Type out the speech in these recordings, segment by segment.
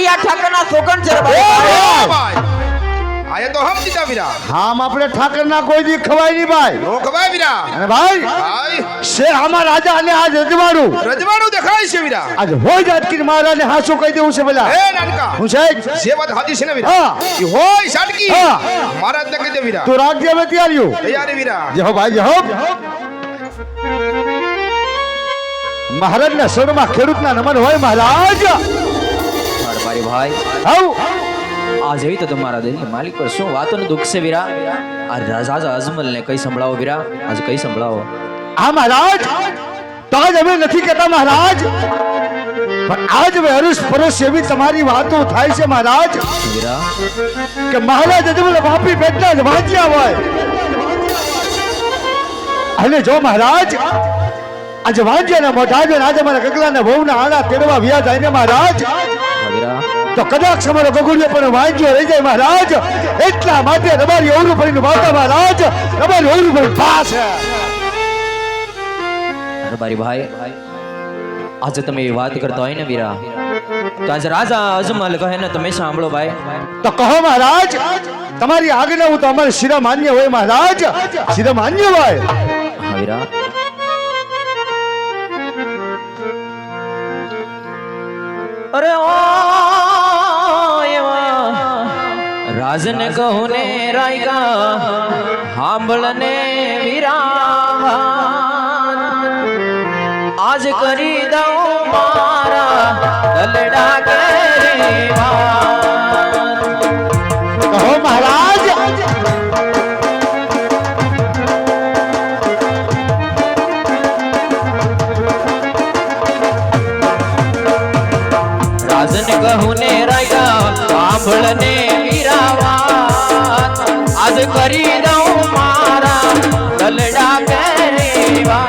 કાળિયા ઠાકરના સોગન છે રે એ ભાઈ ભાઈ આયે તો હમ દીધા વીરા હામ આપણે ઠાકર ના કોઈ દી ખવાય નહીં ભાઈ નો ખવાય વીરા અને ભાઈ ભાઈ શેર આમાં રાજા અને આજ રજવાડું રજવાડું દેખાય છે વીરા આજ હોય જાતકી મહારાજને હાસું કહી દેવું છે પેલા એ નાનકા હું છે જે વાત હાજી છે ને વીરા હા. ઈ હોય સાડકી હા. મહારાજ ને કહી દે વીરા તું રાખજે હવે તૈયારીઓ તૈયારી વીરા જય હો ભાઈ જય હો મહારાજના શરણમાં ખેડૂતના નમન હોય મહારાજ મારી ભાઈ આવ આ જેવી તો તમારા દિલની માલિક પર શું વાતોનું દુઃખ છે વીરા આ રાજા અજમલને કઈ સંભળાવો વીરા આજે કઈ સંભળાવો હા મહારાજ તો આજ અમે નથી કહેતા મહારાજ પણ આજ હવે હરીશ પરોશ એવી તમારી વાતો થાય છે મહારાજ વીરા કે મહારાજ અજમલ વાપી પેટના જ વાંચ્યા હોય અને જો મહારાજ આજે વાંચ્યાના મોઢા જો આજે મારા ગગલાના વહુના આણા તેડવા વ્યા જાય ને મહારાજ વીરા તો કદાચ અમારો ગગુડિયો પણ વાંચ્યો રહી જાય મહારાજ એટલા માટે તમારી ઓરું પડીને વાતા મહારાજ તમારી ઓરું પડી પાસ મારી ભાઈ આજે તમે એ વાત કરતા હોય ને વીરા તો આજે રાજા અજમલ કહે ને તમે સાંભળો ભાઈ તો કહો મહારાજ તમારી આજ્ઞા હું તો અમારે શિરા માન્ય હોય મહારાજ શિરા માન્ય હોય હા વીરા અરે ઓ રાજને કહું ને રાયગા સાંભળને વીરા આજ કરી દઉં મારા દલડા કેરેવા કહો મહારાજ રાજને કહું ને રાયગા સાંભળને વીરાવા આજ કરી દઉં મારા દલડા કેરેવા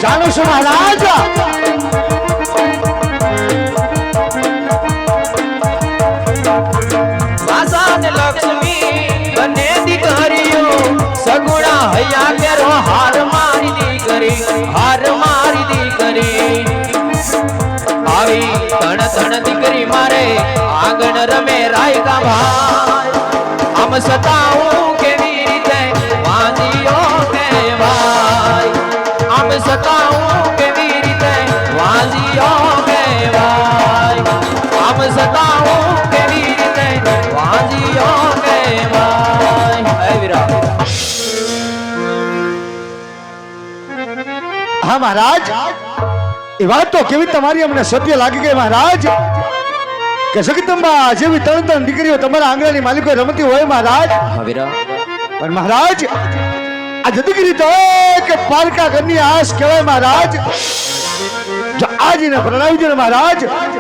જાણું છું મહારાજ લક્ષ્મી બંને દીકરીઓ સગુણા હૈયા કેરો હાર મારી દીકરી આવી તણ દીકરી મારે આંગણ રમે રાયકા ભાઈ આમ સતાવું કેવી રીતે વાંજીઓ કહેવાય આમ સતાવું કેવી રીતે વાંજીઓ કહેવાય આમ સતાવું કેવી રીતે વાંજીઓ કહેવાય હે વીરા હા મહારાજ એ વાત તો કેવી તમારી અમને સત્ય લાગી ગઈ મહારાજ કે જગદંબા જેવી ત્રણ દીકરીઓ તમારા આંગણાની માલિકો રમતી હોય મહારાજ હા વીરા પણ મહારાજ આ દીકરી તો કે પારકા ઘરની આશ કહેવાય મહારાજ જો આજને પ્રણાવજો ને મહારાજ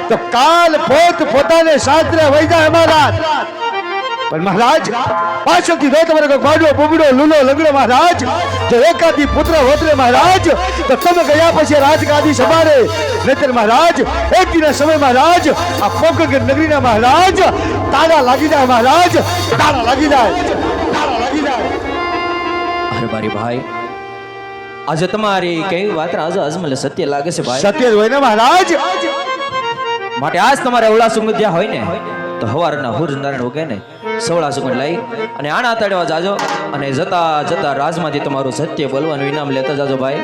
તો કાલ પોતાને શાસ્ત્રે વહી જાય મહારાજ પણ મહારાજ પાછળથી જો તમારે કોઈ બાડો બુબડો લૂલો લંગડો મહારાજ જો એકાદી પુત્ર હોતરે મહારાજ તો તમે ગયા પછી રાજગાદી સંભાળે નહીતર મહારાજ એક દિન સમય મહારાજ આ પોકર નગરીના મહારાજ તાળા લાગી જાય મહારાજ તાળા લાગી જાય અરે મારી ભાઈ આજે તમારી કઈ વાત રાજા અજમલ સત્ય લાગે છે ભાઈ સત્ય જ હોય ને મહારાજ માટે આજ તમારે અવળા સુગંધ્યા હોય ને તો હવારના હુર નારાયણ વગે ને સવળા સુગંધ લઈ અને આણા તળવા જાજો અને જતા જતા રાજમાંથી તમારું સત્ય બોલવાનું ઇનામ લેતા જાજો ભાઈ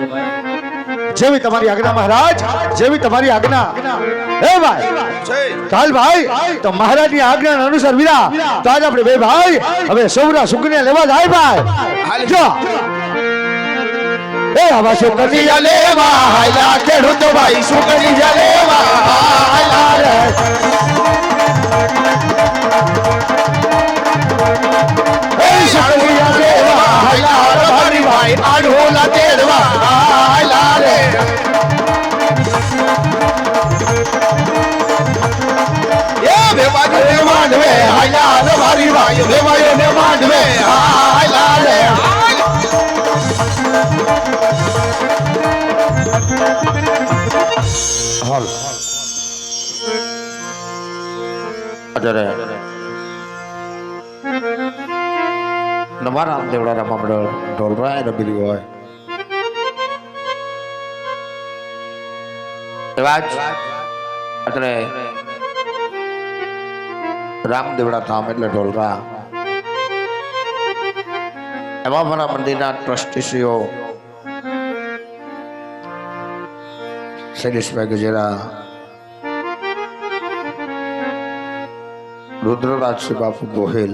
જેવી તમારી આજ્ઞા મહારાજ જેવી તમારી આજ્ઞા હે ભાઈ ચાલ ભાઈ તો મહારાજની આજ્ઞા અનુસાર વીરા તો આજ આપણે બે ભાઈ હવે સૌરા સુગને લેવા જાય ભાઈ જો એ આવા સુગની લેવા હાલા ખેડૂતો ભાઈ સુગની લેવા હાલા રે એ સુગની લેવા હાલા ભાઈ ભાઈ આડોલા તેડવા હાલા રે એ વેવાય ને માંડવે હાલા ભારી ભાઈ વેવાય ને માંડવે હાલા રે હાલ અત્યારે નવા રામદેવડા રમવા મંડળ ઢોલરાય રમી રહ્યું હોય એવા જ અત્યારે રામદેવડા ધામ એટલે ઢોલરા એમાં મારા મંદિરના ટ્રસ્ટીશ્રીઓ શૈલેષભાઈ ગજેરા, રુદ્રરાજસિંહ બાપુ ગોહિલ,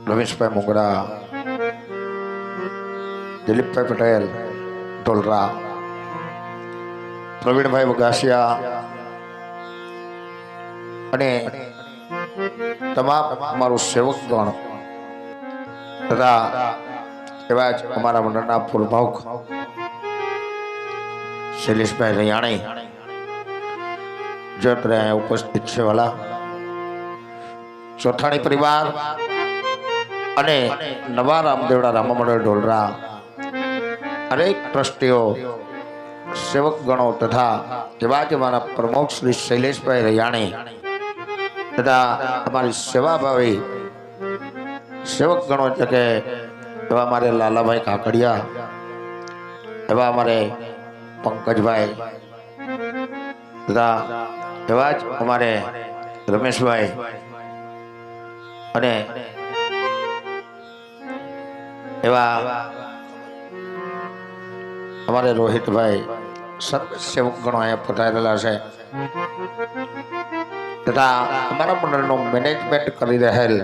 રમેશભાઈ મોગરા, દિલીપભાઈ પટેલ ઢોલરા, પ્રવીણભાઈ વગાસિયા અને તમામ અમારું સેવકગણ તથા એવા જ અમારા મંડળના પૂર્વમુખ શૈલેષભાઈ રૈયાણી જો ત્યાં ઉપસ્થિત છે વાલા ચોથાણી પરિવાર અને નવા રામદેવડા રામા મંડળ ઢોલરા અનેક ટ્રસ્ટીઓ સેવકગણો તથા એવા જ અમારા પ્રમુખ શ્રી શૈલેષભાઈ રૈયાણી તથા અમારી સેવાભાવી સેવકગણો એટલે કે એવા અમારે લાલાભાઈ કાકડિયા, એવા અમારે પંકજભાઈ તથા એવા જ અમારે રમેશભાઈ અને એવા અમારે રોહિતભાઈ સર્વ સેવકગણો અહીંયા પધારેલા છે તથા અમારા મંડળનું મેનેજમેન્ટ કરી રહેલ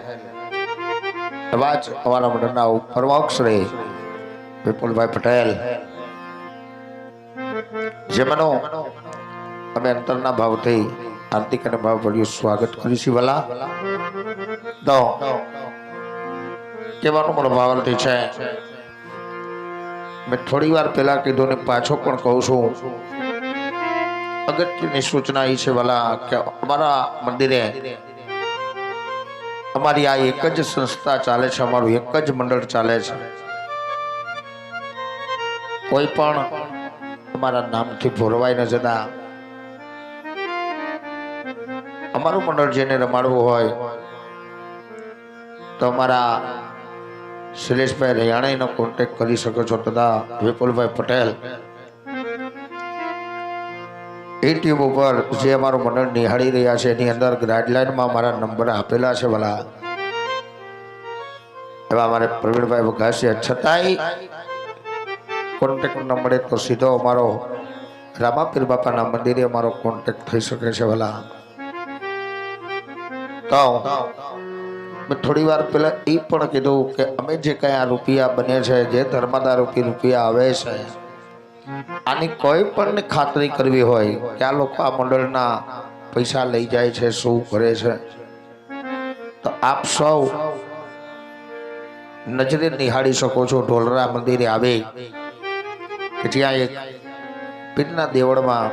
એવા જ અમારા મંડળના પ્રમુખ શ્રી વિપુલભાઈ પટેલ જેમનો અમે અંતરના ભાવથી હાર્દિક અને ભાવભર્યું સ્વાગત કરીશું વાલા તો કહેવાનું પણ ભાવથી છે મેં થોડી વાર પહેલા કીધું ને પાછો પણ કહું છું અગત્યની સૂચના એ છે વાલા કે અમારા મંદિરે અમારી આ એક જ સંસ્થા ચાલે છે, અમારું એક જ મંડળ ચાલે છે. કોઈ પણ અમારા નામથી ભોરવાઈ ન જતા અમારું મંડળ જેને રમાડવું હોય તો અમારા શૈલેષભાઈ રૈયાણીનો કોન્ટેક્ટ કરી શકો છો તથા વિપુલભાઈ પટેલ યુટ્યુબ ઉપર જે અમારું મંડળ નિહાળી રહ્યા છે એની અંદર ગાઈડલાઈનમાં મારા નંબર આપેલા છે ભલા એવા અમારે પ્રવીણભાઈ વઘાસિયા છતાંય કોન્ટેક્ટ ન મળે તો સીધો અમારો રામાપીર બાપાના મંદિરે અમારો કોન્ટેક્ટ થઈ શકે છે ભલા તો મેં થોડી વાર પહેલા એ પણ કીધું કે અમે જે કઈ આ રૂપિયા બને છે જે ધર્મદાર રૂપિયા આવે છે આની કોઈ પણ ખાતરી કરવી હોય કે આ લોકો આ મંડળના પૈસા લઈ જાય છે શું કરે છે તો આપ સૌ નજરે નિહાળી શકો છો ઢોલરા મંદિરે આવે કે જ્યાં એક પીરના દેવળમાં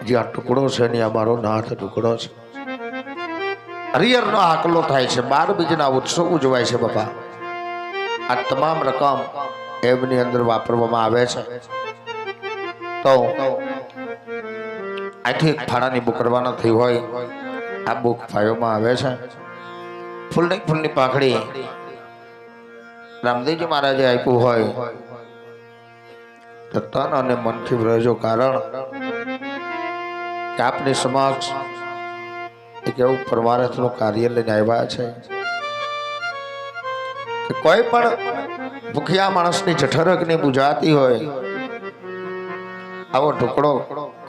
જ્યાં ટુકડો છે ને અમારો નાથ ટુકડો છે. હરિહરનો આકલો થાય છે, 12 બીજના ઉત્સવ ઉજવાય છે બાપા. આ તમામ રકમ એમની અંદર વાપરવામાં આવે છે. તો આથી ફાળાની બુક કરવાના થઈ હોય આ બુક ફાયોમાં આવે છે. ફૂલની પાખડી રામદેવજી મહારાજે આપ્યું હોય તો તન અને મનથી રહેજો, કારણ કે આપની સમક્ષ એક એવું પરમાર્થનું કાર્ય લઈને આવ્યા છે કે કોઈ પણ ભૂખ્યા માણસની જઠરગની બુજાતી હોય આવો ટુકડો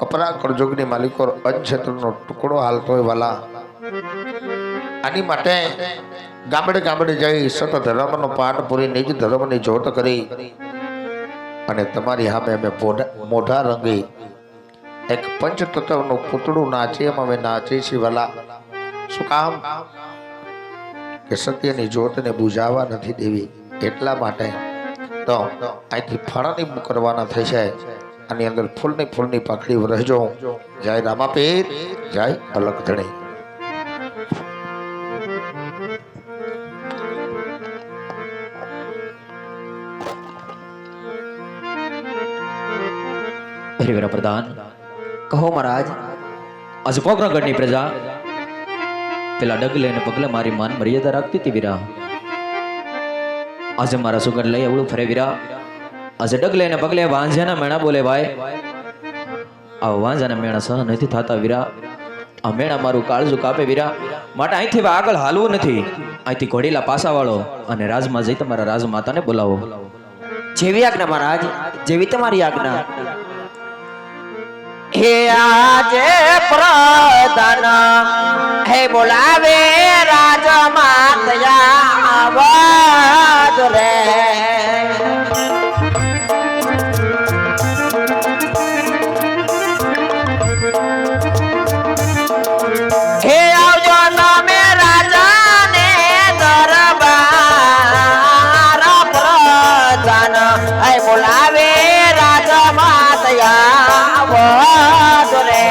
કપરા કરજોગની માલિકો અનક્ષેત્રનો ટુકડો હાલતો હોય વાલા. આની માટે ગામડે ગામડે જઈ સત ધર્મનો પાઠ પૂરી નિજ ધર્મની જોત કરી અને તમારી સામે અમે મોઢા રંગી એક પંચતત્વનું પૂતળું નાચે એમ અમે નાચીએ છીએ વાલા. શું કામ? કે સત્યની જ્યોતને બુઝાવા નથી દેવી એટલા માટે. તો અહીંથી ફળાની કરવાના થઈ છે. આની અંદર ફૂલની પાખડી રહેજો. જય રામાપીર, જય અલગ ધણી. અરે વીરા પ્રધાન, કહો મહારાજ. આજે પોકરણગઢની પ્રજા પેલા ડગલે અને પગલે મારી માન મર્યાદા રાખતી હતી વીરા. આજે મારા સુગંધ લઈ અવળું ફરે વીરા. આજે ડગલે અને પગલે વાંઝાના મેણા બોલે ભાઈ. આ વાંઝાના મેણા સહ નથી થતા વીરા. આ મેણા મારું કાળજું કાપે વીરા. માટે અહીંથી હવે આગળ હાલવું નથી. અહીંથી ઘોડીલા પાસા વાળો અને રાજમાં જઈ તમારા રાજમાતાને બોલાવો. જેવી આજ્ઞા મહારાજ, જેવી તમારી આજ્ઞા. હે આજે પ્રધાન હે બોલાવે રાજમાતયા આવાજ રે. હે આવજો તમે રાજાને દરબાર પ્રધાન હે બોલાવે રાજમાતયા આવાજ રે.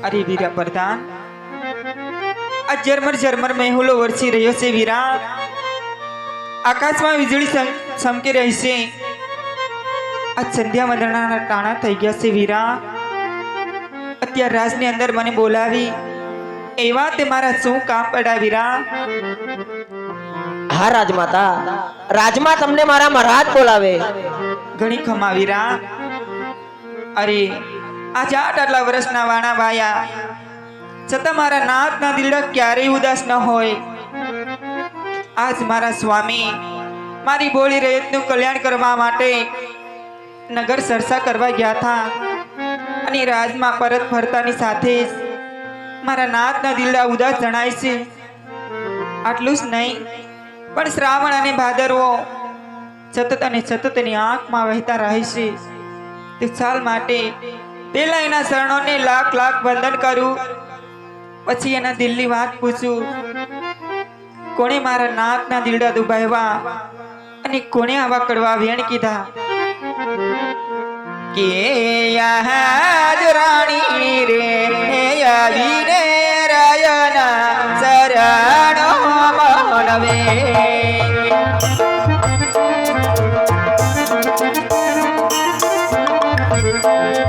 અરે વીરા પ્રધાન, આ ઝરમર ઝરમર મહેુલો વરસી રહ્યો છે વીરા. આકાશમાં વીજળી ચમકી રહી છે. આ સંધ્યા વંદનાના ટાણા થઈ ગયા છે વીરા. અત્યાર રાજની અંદર મને બોલાવી એવા તે મારા શું કામ પડ્યા વીરા? હા રાજમાતા, રાજમાં તમને મારા મહારાજ બોલાવે. ઘણી ખમા વીરા. અરે આજે આટલા વર્ષના વાણા વાયા છતાં મારા નાથના દિલડા ક્યારેય ઉદાસ ન હોય. આજ મારા સ્વામી મારી બોલી રયતનું કલ્યાણ કરવા માટે નગર સરસા કરવા ગયા હતા અને રાજમાં પરત ફરતાની સાથે જ મારા નાથના દિલડા ઉદાસ જણાય છે. આટલું જ નહીં, પણ શ્રાવણ અને ભાદરવો સતત અને સતત એની આંખમાં વહેતા રહે છે. તે સાલ માટે પેલા એના શરણોને લાખ લાખ વંદન કરું, પછી એના દિલની વાત પૂછું. કોણે મારા નાથના દિલડા દુભાવ્યા અને કોણે આવા કડવા વેણ કીધા કે યાદ રાણી રે આવીને રાયના શરણો મનવે.